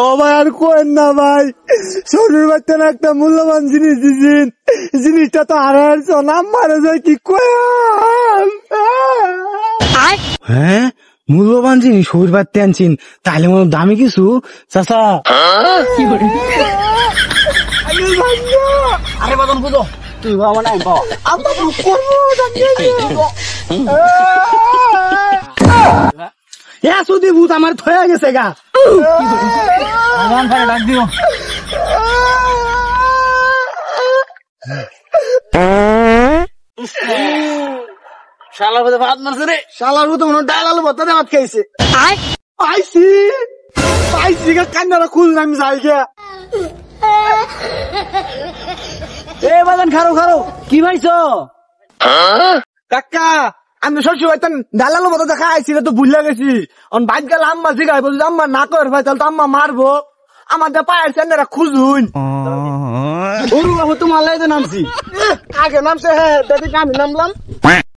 ও ভাই আর কোয়েন না ভাই, শরীর বাচ্চা একটা মূল্যবান জিনিস দিয়েছেন, জিনিসটা তো হারাইছ, নাম মারা যায় কি কোয়েন। হ্যাঁ মূল্যবান জিনিস শরীর বাচ্চা আনছেন, তাহলে মনে দামি কিছু চাচা। আরে বাদন বুঝো তুই বাবা নাই সুদি ভূত আমার থয়ে গেছে গা। ডাক দিও শালার মধ্যে ভাত মারছে রে, শালার মধ্যে মনে ডাল আলু ভর্তা দিয়ে ভাত খাইছে। পাইছি পাইছি কান্নারা খুল আমি যাই গিয়া। এ বাজান খারো খারো, কি ভাইছো কাকা? আমি সবসময় পাইতাম ডাল আলু ভর্তা দেখা আইছি, তো ভুলে গেছি। বাইক গেলে আম্মা জিগাই বলছি, আম্মা না করে ভাই তাহলে তো আম্মা মারবো। আমার দা পায়ের চান্ডারা খুঁজুন তোমার লাইতে নামছি, আগে নামছে হ্যাঁ, আমি নামলাম।